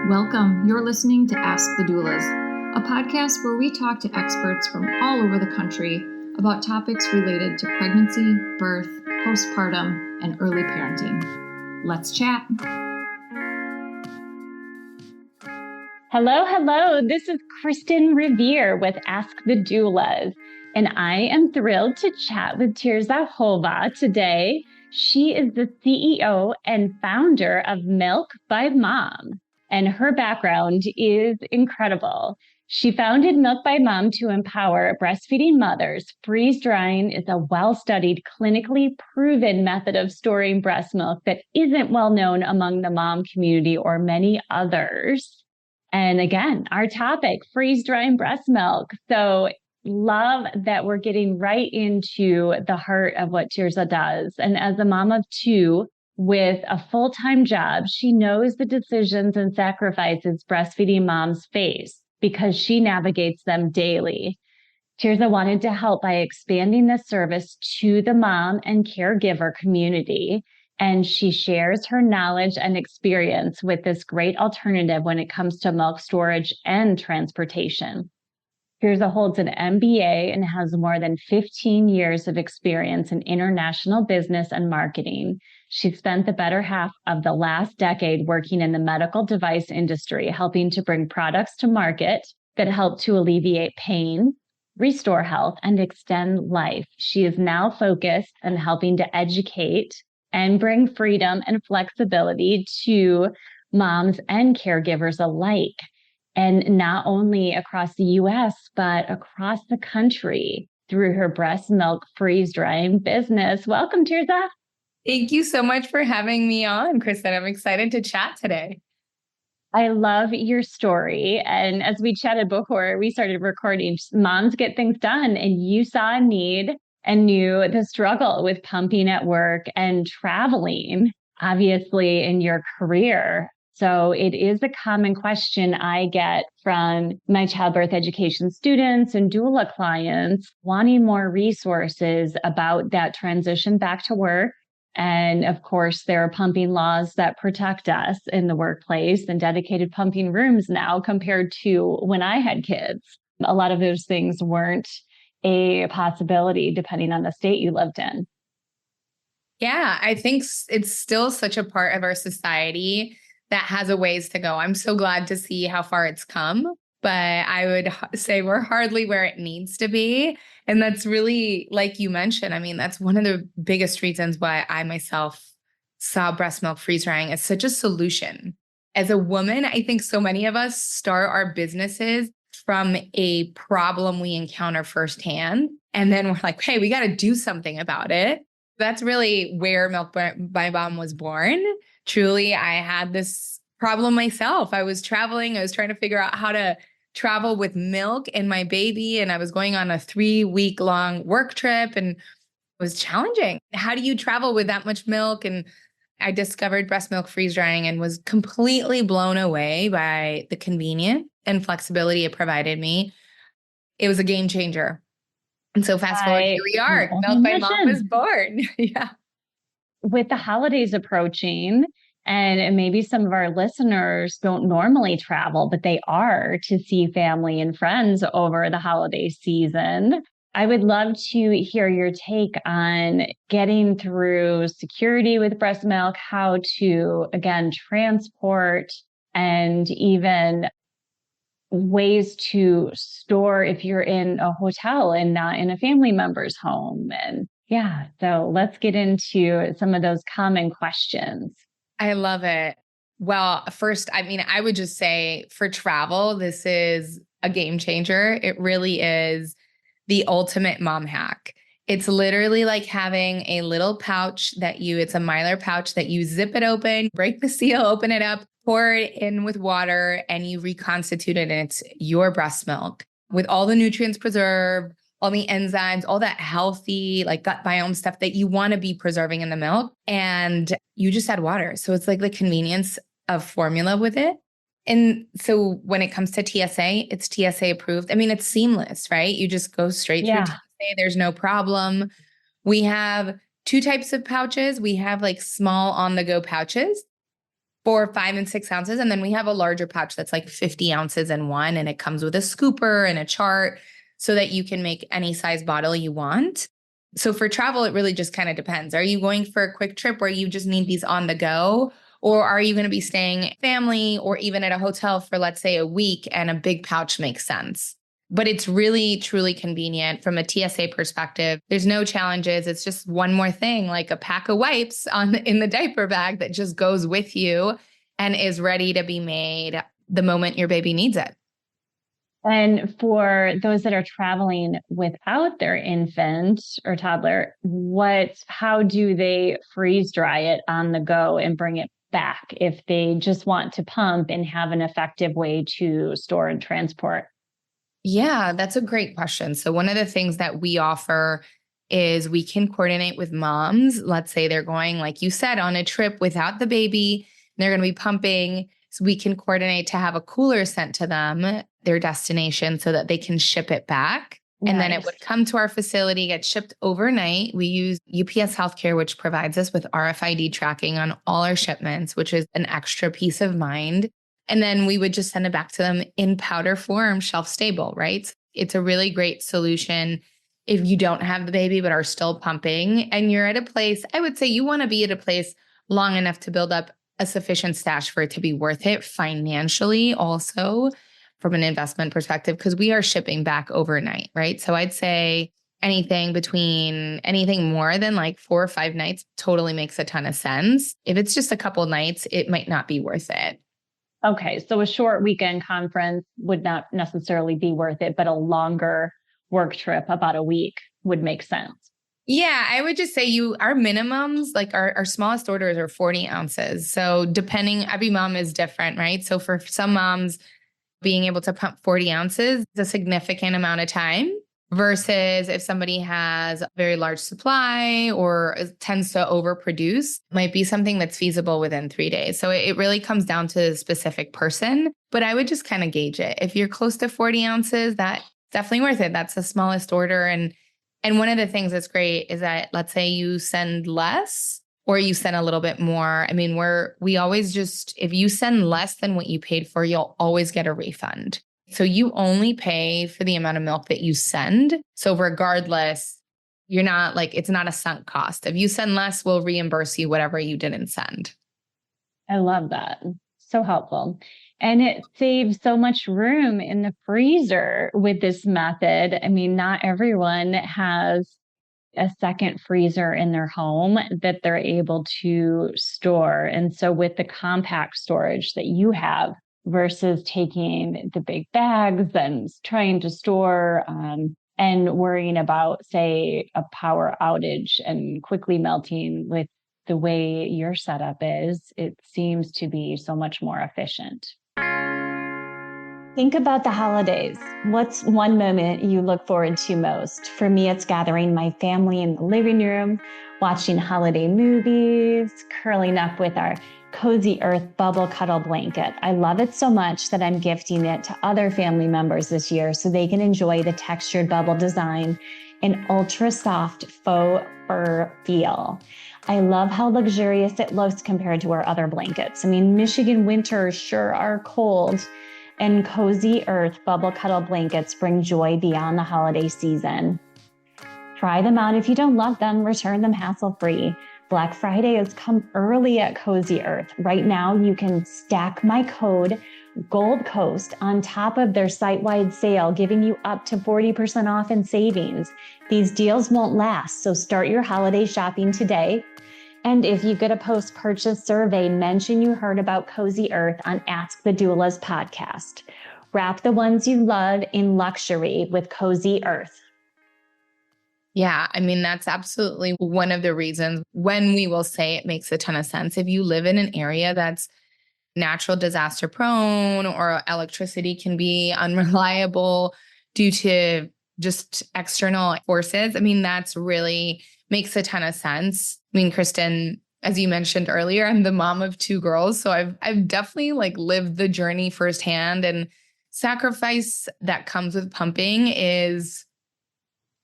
Welcome. You're listening to Ask the Doulas, a podcast where we talk to experts from all over the country about topics related to pregnancy, birth, postpartum, and early parenting. Let's chat. Hello. This is Kristin Revere with Ask the Doulas, and I am thrilled to chat with Tirza Jova today. She is the CEO and founder of Milk by Mom, and her background is incredible. She founded Milk by Mom to empower breastfeeding mothers. Freeze drying is a well-studied, clinically proven method of storing breast milk that isn't well known among the mom community or many others. And again, our topic, freeze drying breast milk. So love that we're getting right into the heart of what Tirza does. And as a mom of two with a full-time job, she knows the decisions and sacrifices breastfeeding moms face because she navigates them daily. Tirza wanted to help by expanding the service to the mom and caregiver community. And she shares her knowledge and experience with this great alternative when it comes to milk storage and transportation. Tirza holds an MBA and has more than 15 years of experience in international business and marketing. She spent the better half of the last decade working in the medical device industry, helping to bring products to market that help to alleviate pain, restore health, and extend life. She is now focused on helping to educate and bring freedom and flexibility to moms and caregivers alike. And not only across the US, but across the country through her breast milk freeze drying business. Welcome, Tirza. Thank you so much for having me on, Kristin. I'm excited to chat today. I love your story. And as we chatted before we started recording, moms get things done, and you saw a need and knew the struggle with pumping at work and traveling, obviously, in your career. So it is a common question I get from my childbirth education students and doula clients wanting more resources about that transition back to work. And of course, there are pumping laws that protect us in the workplace and dedicated pumping rooms now compared to when I had kids. A lot of those things weren't a possibility depending on the state you lived in. Yeah, I think it's still such a part of our society that has a ways to go. I'm so glad to see how far it's come, but I would say we're hardly where it needs to be. And that's really, like you mentioned, I mean, that's one of the biggest reasons why I myself saw breast milk freeze drying as such a solution. As a woman, I think so many of us start our businesses from a problem we encounter firsthand. And then we're like, hey, we got to do something about it. That's really where Milk by Mom was born. Truly, I had this problem myself. I was traveling. I was trying to figure out how to travel with milk and my baby. And I was going on a 3-week-long work trip, and it was challenging. How do you travel with that much milk? And I discovered breast milk freeze drying and was completely blown away by the convenience and flexibility it provided me. It was a game changer. And so fast forward, here we are. Milk by Mom was born. Yeah. With the holidays approaching, and maybe some of our listeners don't normally travel, but they are to see family and friends over the holiday season, I would love to hear your take on getting through security with breast milk, how to, again, transport, and even ways to store if you're in a hotel and not in a family member's home. And yeah, so let's get into some of those common questions. I love it. Well, first, I mean, I would just say for travel, this is a game changer. It really is the ultimate mom hack. It's literally like having a little pouch it's a Mylar pouch that you zip it open, break the seal, open it up, pour it in with water, and you reconstitute it, and it's your breast milk with all the nutrients preserved, all the enzymes, all that healthy, like gut biome stuff that you want to be preserving in the milk. And you just add water. So it's like the convenience of formula with it. And so when it comes to TSA, it's TSA approved. I mean, it's seamless, right? You just go straight through TSA. There's no problem. We have 2 types of pouches. We have like small on-the-go pouches. 4, 5, and 6 ounces. And then we have a larger pouch that's like 50 ounces in one. And it comes with a scooper and a chart so that you can make any size bottle you want. So for travel, it really just kind of depends. Are you going for a quick trip where you just need these on the go? Or are you going to be staying family or even at a hotel for, let's say, a week, and a big pouch makes sense? But it's really, truly convenient from a TSA perspective. There's no challenges. It's just one more thing, like a pack of wipes in the diaper bag that just goes with you and is ready to be made the moment your baby needs it. And for those that are traveling without their infant or toddler, how do they freeze dry it on the go and bring it back if they just want to pump and have an effective way to store and transport? Yeah, that's a great question. So one of the things that we offer is we can coordinate with moms. Let's say they're going, like you said, on a trip without the baby, and they're going to be pumping. So we can coordinate to have a cooler sent to them, their destination, so that they can ship it back. Nice. And then it would come to our facility, get shipped overnight. We use UPS Healthcare, which provides us with RFID tracking on all our shipments, which is an extra peace of mind. And then we would just send it back to them in powder form, shelf stable, right? It's a really great solution if you don't have the baby but are still pumping and you're at a place. I would say you want to be at a place long enough to build up a sufficient stash for it to be worth it financially, also from an investment perspective, because we are shipping back overnight, right? So I'd say anything more than like 4 or 5 nights totally makes a ton of sense. If it's just a couple nights, it might not be worth it. Okay, so a short weekend conference would not necessarily be worth it, but a longer work trip, about a week, would make sense. Yeah, I would just say our minimums, like our smallest orders are 40 ounces. So depending, every mom is different, right? So for some moms, being able to pump 40 ounces is a significant amount of time versus if somebody has a very large supply or tends to overproduce, might be something that's feasible within 3 days. So it really comes down to the specific person, but I would just kind of gauge it. If you're close to 40 ounces, that's definitely worth it. That's the smallest order. And one of the things that's great is that, let's say you send less or you send a little bit more. I mean, we always if you send less than what you paid for, you'll always get a refund. So you only pay for the amount of milk that you send. So regardless, it's not a sunk cost. If you send less, we'll reimburse you whatever you didn't send. I love that. So helpful. And it saves so much room in the freezer with this method. I mean, not everyone has a second freezer in their home that they're able to store. And so with the compact storage that you have versus taking the big bags and trying to store and worrying about, say, a power outage and quickly melting with the way your setup is, it seems to be so much more efficient. Think about the holidays. What's one moment you look forward to most? For me, it's gathering my family in the living room, watching holiday movies, curling up with our Cozy Earth bubble cuddle blanket. I love it so much that I'm gifting it to other family members this year so they can enjoy the textured bubble design and ultra soft faux fur feel. I love how luxurious it looks compared to our other blankets. I mean, Michigan winters sure are cold, and Cozy Earth bubble cuddle blankets bring joy beyond the holiday season. Try them out. If you don't love them, return them hassle-free. Black Friday has come early at Cozy Earth. Right now, you can stack my code Gold Coast on top of their site-wide sale, giving you up to 40% off in savings. These deals won't last, so start your holiday shopping today. And if you get a post-purchase survey, mention you heard about Cozy Earth on Ask the Doulas podcast. Wrap the ones you love in luxury with Cozy Earth. Yeah, I mean, that's absolutely one of the reasons when we will say it makes a ton of sense. If you live in an area that's natural disaster prone or electricity can be unreliable due to just external forces, I mean, that's really makes a ton of sense. I mean, Kristin, as you mentioned earlier, I'm the mom of 2 girls. So I've definitely lived the journey firsthand, and sacrifice that comes with pumping is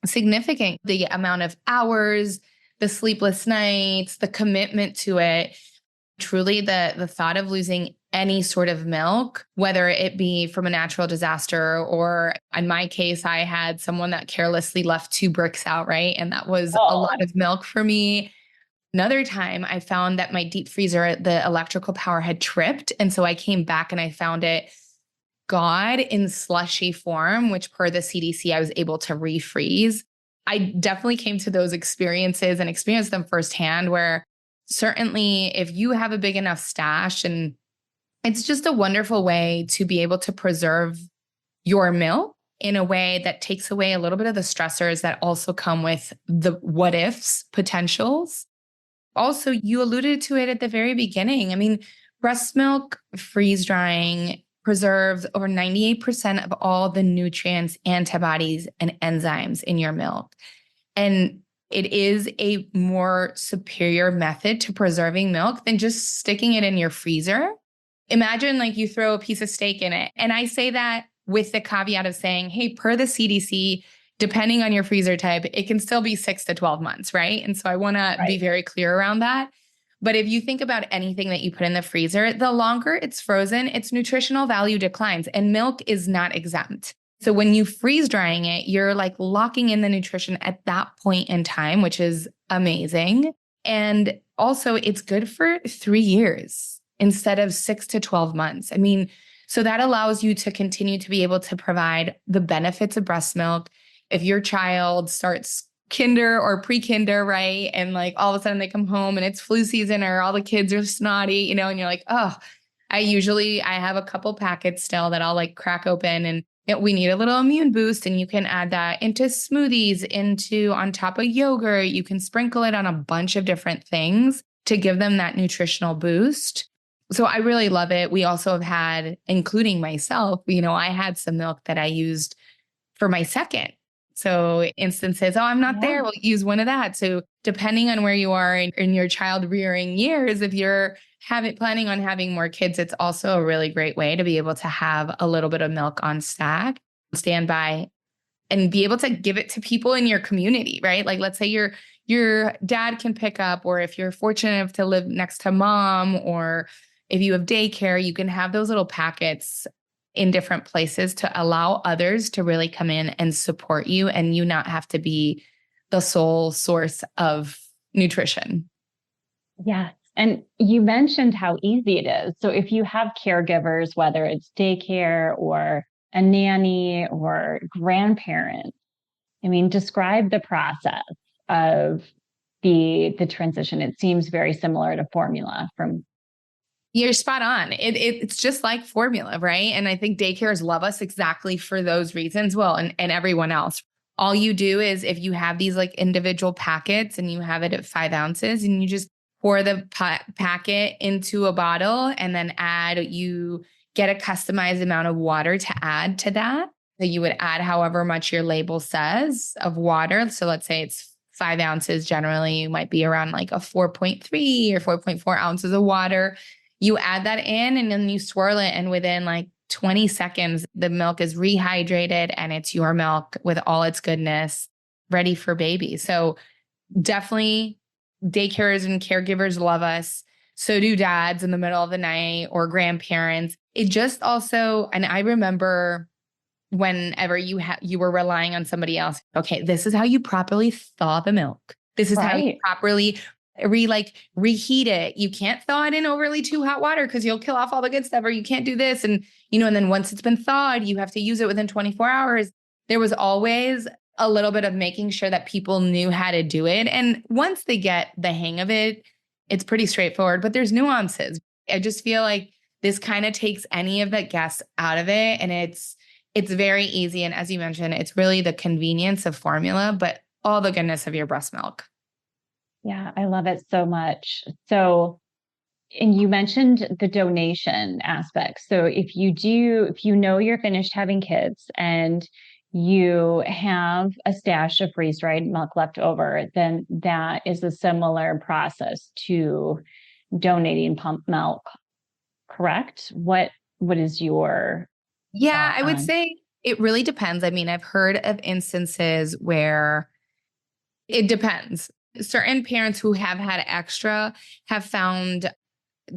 significant. The amount of hours, the sleepless nights, the commitment to it. Truly, the thought of losing any sort of milk, whether it be from a natural disaster, or in my case, I had someone that carelessly left 2 bricks out, right? And that was a Oh, lot of milk for me. Another time I found that my deep freezer, the electrical power had tripped. And so I came back and I found it God in slushy form, which per the CDC, I was able to refreeze. I definitely came to those experiences and experienced them firsthand, where certainly if you have a big enough stash, and it's just a wonderful way to be able to preserve your milk in a way that takes away a little bit of the stressors that also come with the what ifs potentials. Also, you alluded to it at the very beginning. I mean, breast milk freeze drying preserves over 98% of all the nutrients, antibodies, and enzymes in your milk. And it is a more superior method to preserving milk than just sticking it in your freezer. Imagine like you throw a piece of steak in it. And I say that with the caveat of saying, hey, per the CDC, depending on your freezer type, it can still be 6 to 12 months, right? And so I want to be very clear around that. But if you think about anything that you put in the freezer, the longer it's frozen, its nutritional value declines, and milk is not exempt. So when you freeze drying it, you're like locking in the nutrition at that point in time, which is amazing. And also it's good for 3 years instead of 6 to 12 months. I mean, so that allows you to continue to be able to provide the benefits of breast milk. If your child starts kinder or pre-kinder, right? And like all of a sudden they come home and it's flu season or all the kids are snotty, and you're like, oh, I have a couple packets still that I'll like crack open, and we need a little immune boost, and you can add that into smoothies, on top of yogurt. You can sprinkle it on a bunch of different things to give them that nutritional boost. So I really love it. We also have had, including myself, I had some milk that I used for my second. So instances, oh, I'm not there, we'll use one of that. So depending on where you are in your child rearing years, if you're planning on having more kids, it's also a really great way to be able to have a little bit of milk on standby, and be able to give it to people in your community, right? Like let's say your dad can pick up, or if you're fortunate enough to live next to mom, or if you have daycare, you can have those little packets in different places to allow others to really come in and support you, and you not have to be the sole source of nutrition. Yes. And you mentioned how easy it is. So if you have caregivers, whether it's daycare or a nanny or grandparent, I mean, describe the process of the transition. It seems very similar to formula from. You're spot on. It's just like formula, right? And I think daycares love us exactly for those reasons. Well, and everyone else. All you do is if you have these like individual packets and you have it at 5 ounces, and you just pour the packet into a bottle, and then you get a customized amount of water to add to that. So you would add however much your label says of water. So let's say it's 5 ounces. Generally, you might be around like a 4.3 or 4.4 ounces of water. You add that in, and then you swirl it. And within like 20 seconds, the milk is rehydrated, and it's your milk with all its goodness ready for baby. So definitely daycares and caregivers love us. So do dads in the middle of the night or grandparents. It just also, and I remember whenever you were relying on somebody else, okay, this is how you properly thaw the milk. This is how you properly reheat it. You can't thaw it in overly too hot water because you'll kill off all the good stuff, or you can't do this. And, and then once it's been thawed, you have to use it within 24 hours. There was always a little bit of making sure that people knew how to do it. And once they get the hang of it, it's pretty straightforward, but there's nuances. I just feel like this kind of takes any of that guess out of it. And it's very easy. And as you mentioned, it's really the convenience of formula, but all the goodness of your breast milk. Yeah, I love it so much. So, and you mentioned the donation aspect. So if you know you're finished having kids and you have a stash of freeze-dried milk left over, then that is a similar process to donating pump milk, correct? What is your Yeah, I would say it really depends. I mean, I've heard of instances where it depends. Certain parents who have had extra have found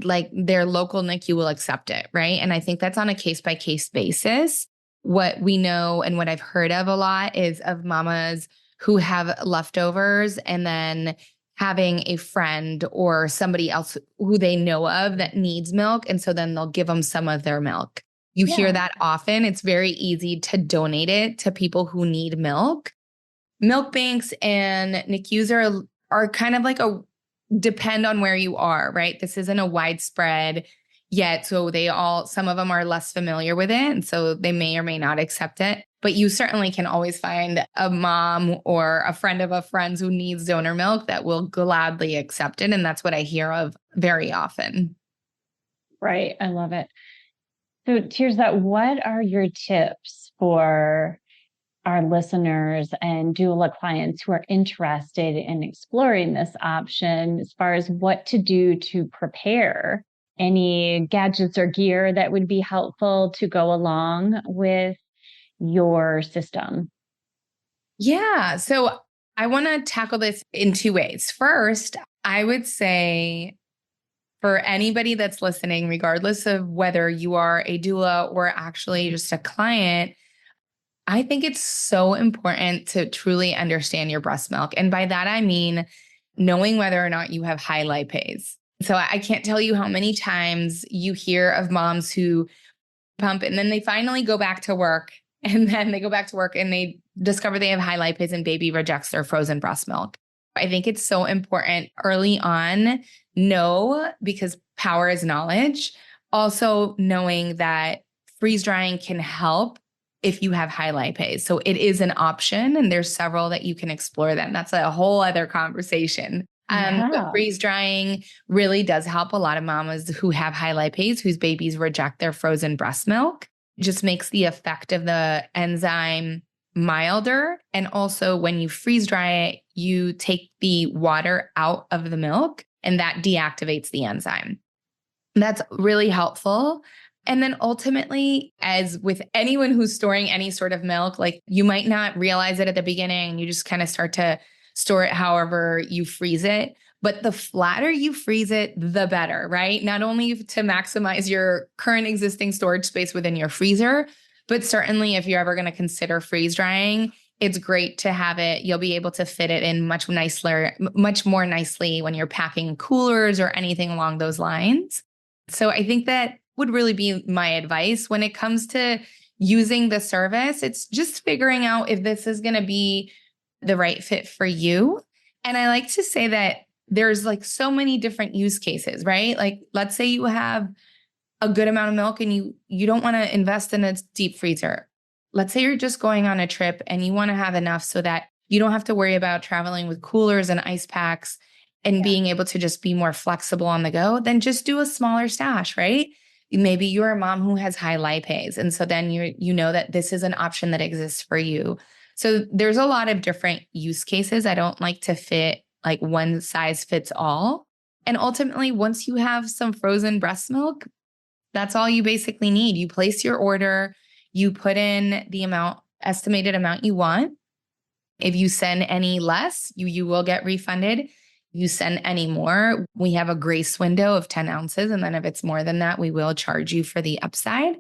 like their local NICU will accept it, right? And I think that's on a case-by-case basis. What we know and what I've heard of a lot is of mamas who have leftovers and then having a friend or somebody else who they know of that needs milk. And so then they'll give them some of their milk. You hear that often. It's very easy to donate it to people who need milk. Milk banks and NICUs are kind of like depend on where you are, right? This isn't a widespread yet. So some of them are less familiar with it. And so they may or may not accept it. But you certainly can always find a mom or a friend of a friend who needs donor milk that will gladly accept it. And that's what I hear of very often. Right. I love it. So Tirza, what are your tips for our listeners and doula clients who are interested in exploring this option as far as what to do to prepare? Any gadgets or gear that would be helpful to go along with your system? Yeah. So I want to tackle this in two ways. First, I would say for anybody that's listening, regardless of whether you are a doula or actually just a client, I think it's so important to truly understand your breast milk. And by that, I mean knowing whether or not you have high lipase. So I can't tell you how many times you hear of moms who pump and then they finally go back to work. And then they go back to work and they discover they have high lipase and baby rejects their frozen breast milk. I think it's so important early on, because power is knowledge. Also knowing that freeze drying can help if you have high lipase. So it is an option and there's several that you can explore then. That's a whole other conversation. But freeze drying really does help a lot of mamas who have high lipase, whose babies reject their frozen breast milk. It just makes the effect of the enzyme milder. And also when you freeze dry it, you take the water out of the milk and that deactivates the enzyme. That's really helpful. And then ultimately, as with anyone who's storing any sort of milk, like you might not realize it at the beginning. You just kind of start to store it however you freeze it. But the flatter you freeze it, the better, right? Not only to maximize your current existing storage space within your freezer, but certainly if you're ever going to consider freeze drying, it's great to have it. You'll be able to fit it in much more nicely when you're packing coolers or anything along those lines. So I think that would really be my advice when it comes to using the service. It's just figuring out if this is going to be the right fit for you. And I like to say that there's like so many different use cases, right? Like let's say you have a good amount of milk and you don't want to invest in a deep freezer. Let's say you're just going on a trip and you want to have enough so that you don't have to worry about traveling with coolers and ice packs and being able to just be more flexible on the go. Then just do a smaller stash, right? Maybe you're a mom who has high lipase. And so then you know that this is an option that exists for you. So there's a lot of different use cases. I don't like to fit like one size fits all. And ultimately, once you have some frozen breast milk, that's all you basically need. You place your order, you put in the estimated amount you want. If you send any less, you will get refunded. You send any more, we have a grace window of 10 ounces. And then if it's more than that, we will charge you for the upside.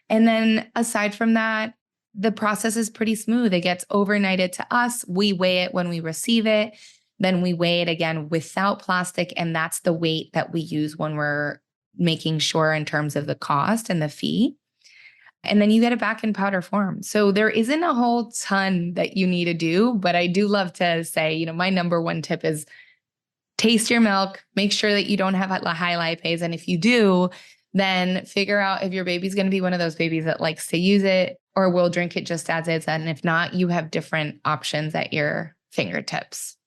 And then aside from that, the process is pretty smooth. It gets overnighted to us. We weigh it when we receive it. Then we weigh it again without plastic. And that's the weight that we use when we're making sure in terms of the cost and the fee. And then you get it back in powder form. So there isn't a whole ton that you need to do, but I do love to say, my number one tip is taste your milk, make sure that you don't have high lipase. And if you do, then figure out if your baby's going to be one of those babies that likes to use it or will drink it just as is. And if not, you have different options at your fingertips.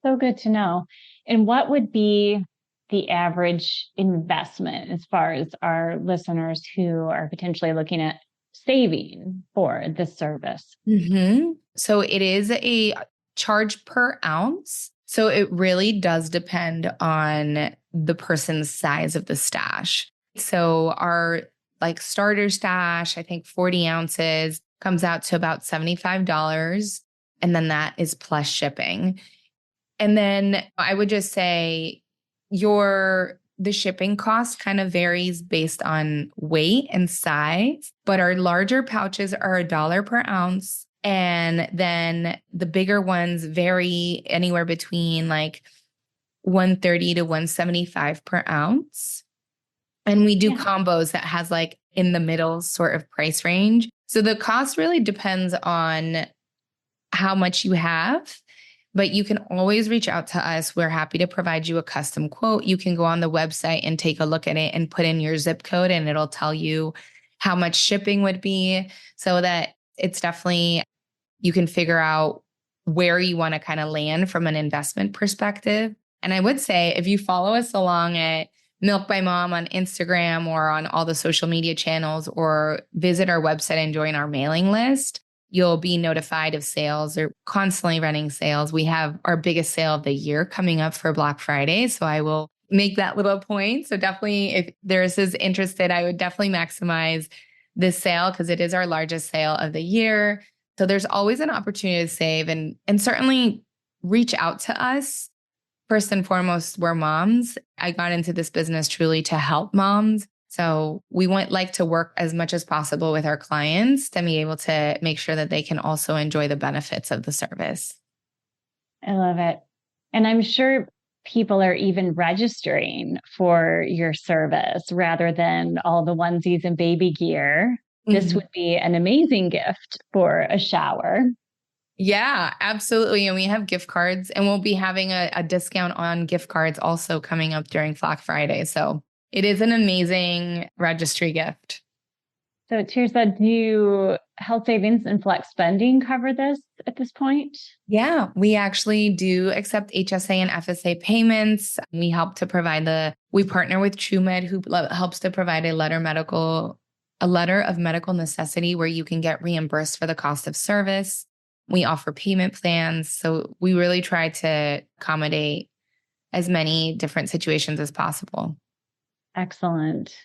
So good to know. And what would be the average investment as far as our listeners who are potentially looking at saving for this service? Mm-hmm. So it is a charge per ounce. So it really does depend on the person's size of the stash. So our starter stash, I think 40 ounces comes out to about $75. And then that is plus shipping. And then I would just say your the shipping cost kind of varies based on weight and size, but our larger pouches are $1 per ounce. And then the bigger ones vary anywhere between like $130 to $175 per ounce. And we do combos that has like in the middle sort of price range. So the cost really depends on how much you have. But you can always reach out to us. We're happy to provide you a custom quote. You can go on the website and take a look at it and put in your zip code, and it'll tell you how much shipping would be, so that it's definitely, you can figure out where you want to kind of land from an investment perspective. And I would say if you follow us along at Milk by Mom on Instagram or on all the social media channels, or visit our website and join our mailing list, you'll be notified of sales. Or constantly running sales. We have our biggest sale of the year coming up for Black Friday. So I will make that little point. So definitely, if there's is interested, I would definitely maximize this sale because it is our largest sale of the year. So there's always an opportunity to save, and certainly reach out to us. First and foremost, we're moms. I got into this business truly to help moms. So we like to work as much as possible with our clients to be able to make sure that they can also enjoy the benefits of the service. I love it. And I'm sure people are even registering for your service rather than all the onesies and baby gear. This would be an amazing gift for a shower. Yeah, absolutely. And we have gift cards, and we'll be having a discount on gift cards also coming up during Black Friday. So it is an amazing registry gift. So Tirza, do health savings and flex spending cover this at this point? Yeah, we actually do accept HSA and FSA payments. We help to provide we partner with TrueMed, who helps to provide a letter of medical necessity where you can get reimbursed for the cost of service. We offer payment plans. So we really try to accommodate as many different situations as possible. Excellent.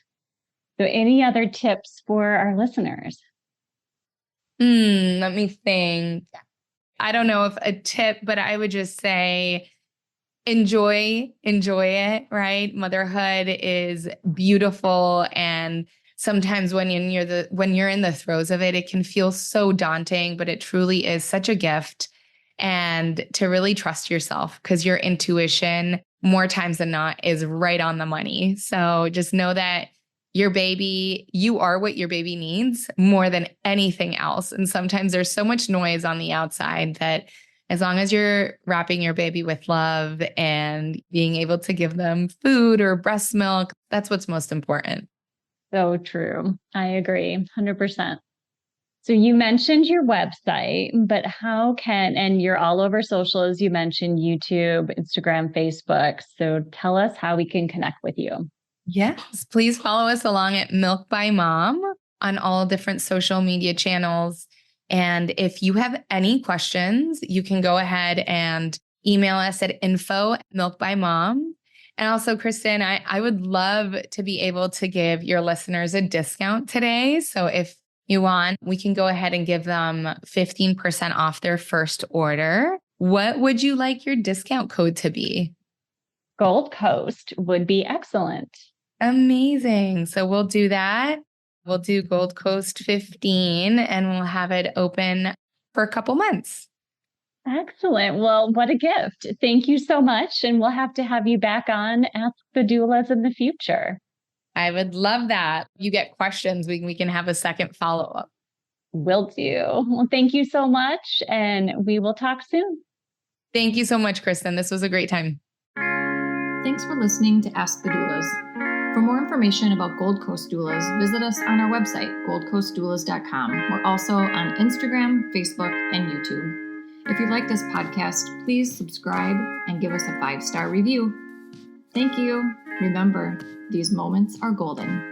So any other tips for our listeners? Let me think. I don't know if a tip, but I would just say enjoy it, right? Motherhood is beautiful. And sometimes when you're in the throes of it, it can feel so daunting, but it truly is such a gift. And to really trust yourself, because your intuition more times than not is right on the money. So just know that you are what your baby needs more than anything else. And sometimes there's so much noise on the outside that as long as you're wrapping your baby with love and being able to give them food or breast milk, that's what's most important. So true. I agree 100%. So you mentioned your website, but and you're all over social, as you mentioned, YouTube, Instagram, Facebook. So tell us how we can connect with you. Yes, please follow us along at Milk by Mom on all different social media channels. And if you have any questions, you can go ahead and email us at info@milkbymom. And also, Kristin, I would love to be able to give your listeners a discount today. So if you want, we can go ahead and give them 15% off their first order. What would you like your discount code to be? Gold Coast would be excellent. Amazing. So we'll do that. We'll do Gold Coast 15, and we'll have it open for a couple months. Excellent. Well, what a gift. Thank you so much. And we'll have to have you back on Ask the Doulas in the future. I would love that. You get questions, we can have a second follow-up. Will do. Well, thank you so much. And we will talk soon. Thank you so much, Kristin. This was a great time. Thanks for listening to Ask the Doulas. For more information about Gold Coast Doulas, visit us on our website, goldcoastdoulas.com. We're also on Instagram, Facebook, and YouTube. If you like this podcast, please subscribe and give us a 5-star review. Thank you. Remember, these moments are golden.